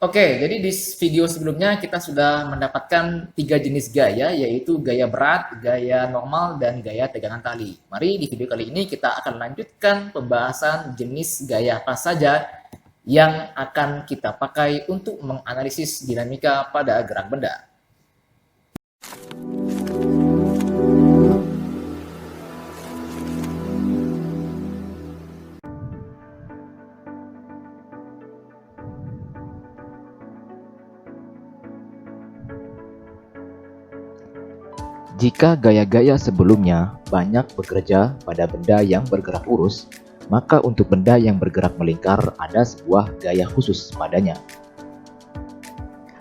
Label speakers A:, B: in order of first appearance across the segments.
A: Oke, jadi di video sebelumnya kita sudah mendapatkan 3 jenis gaya, yaitu gaya berat, gaya normal, dan gaya tegangan tali. Mari di video kali ini kita akan lanjutkan pembahasan jenis gaya apa saja yang akan kita pakai untuk menganalisis dinamika pada gerak benda.
B: Jika gaya-gaya sebelumnya banyak bekerja pada benda yang bergerak lurus, maka untuk benda yang bergerak melingkar ada sebuah gaya khusus padanya.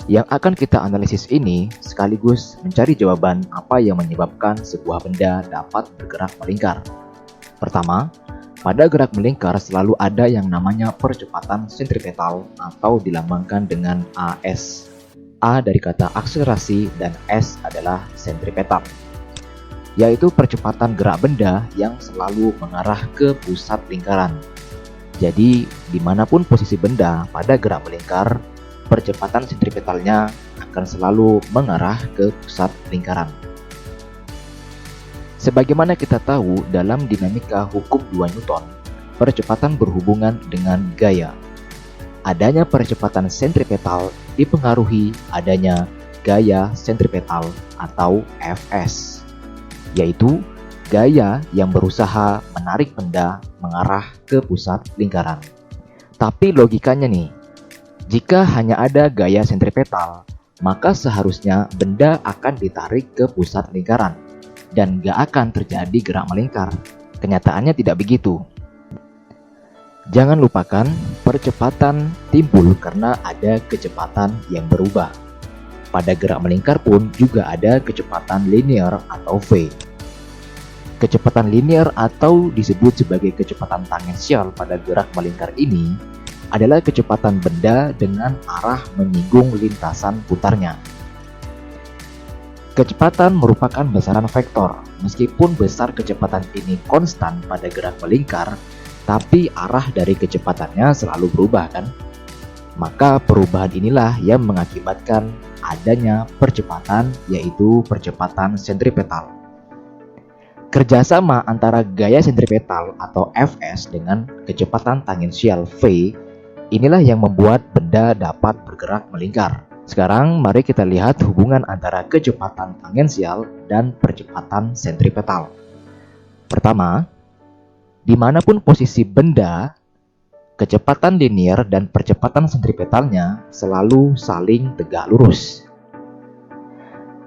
B: Yang akan kita analisis ini sekaligus mencari jawaban apa yang menyebabkan sebuah benda dapat bergerak melingkar. Pertama, pada gerak melingkar selalu ada yang namanya percepatan sentripetal atau dilambangkan dengan AS. A dari kata akselerasi dan S adalah sentripetal, yaitu percepatan gerak benda yang selalu mengarah ke pusat lingkaran. Jadi, dimanapun posisi benda pada gerak melingkar, percepatan sentripetalnya akan selalu mengarah ke pusat lingkaran. Sebagaimana kita tahu dalam dinamika hukum 2 Newton, percepatan berhubungan dengan gaya. Adanya percepatan sentripetal dipengaruhi adanya gaya sentripetal atau Fs, yaitu gaya yang berusaha menarik benda mengarah ke pusat lingkaran. Tapi logikanya nih, jika hanya ada gaya sentripetal, maka seharusnya benda akan ditarik ke pusat lingkaran dan gak akan terjadi gerak melingkar. Kenyataannya tidak begitu. Jangan lupakan, percepatan timbul karena ada kecepatan yang berubah. Pada gerak melingkar pun juga ada kecepatan linear atau V. Kecepatan linear atau disebut sebagai kecepatan tangensial pada gerak melingkar ini adalah kecepatan benda dengan arah menyinggung lintasan putarnya. Kecepatan merupakan besaran vektor. Meskipun besar kecepatan ini konstan pada gerak melingkar, tapi arah dari kecepatannya selalu berubah kan? Maka perubahan inilah yang mengakibatkan adanya percepatan, yaitu percepatan sentripetal. Kerjasama antara gaya sentripetal atau Fs dengan kecepatan tangensial V, inilah yang membuat benda dapat bergerak melingkar. Sekarang mari kita lihat hubungan antara kecepatan tangensial dan percepatan sentripetal. Pertama, dimanapun posisi benda, kecepatan linear dan percepatan sentripetalnya selalu saling tegak lurus.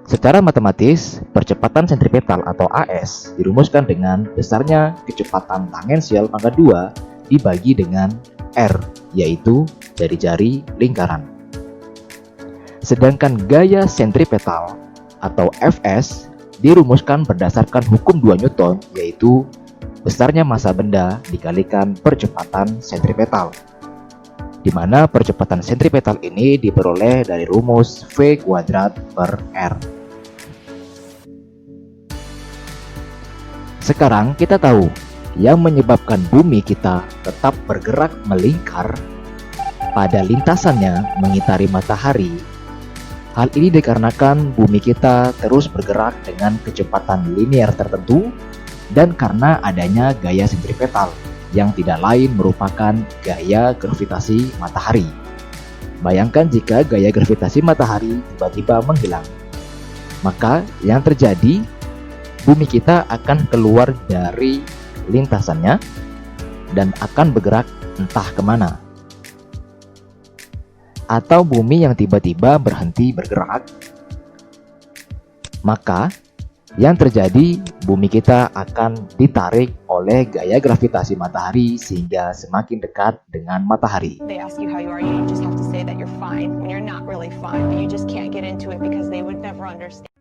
B: Secara matematis, percepatan sentripetal atau AS dirumuskan dengan besarnya kecepatan tangensial pangkat 2 dibagi dengan R, yaitu dari jari lingkaran. Sedangkan gaya sentripetal atau Fs dirumuskan berdasarkan hukum 2 Newton, yaitu besarnya massa benda dikalikan percepatan sentripetal, di mana percepatan sentripetal ini diperoleh dari rumus V kuadrat per R. Sekarang kita tahu yang menyebabkan bumi kita tetap bergerak melingkar pada lintasannya mengitari matahari. Hal ini dikarenakan bumi kita terus bergerak dengan kecepatan linear tertentu dan karena adanya gaya sentripetal yang tidak lain merupakan gaya gravitasi matahari. Bayangkan jika gaya gravitasi matahari tiba-tiba menghilang, maka yang terjadi, bumi kita akan keluar dari lintasannya dan akan bergerak entah kemana. Atau bumi yang tiba-tiba berhenti bergerak, maka yang terjadi, bumi kita akan ditarik oleh gaya gravitasi matahari sehingga semakin dekat dengan matahari.
C: They ask you how you are, you just have to say that you're fine when you're not really fine, but you just can't get into it because they would never understand.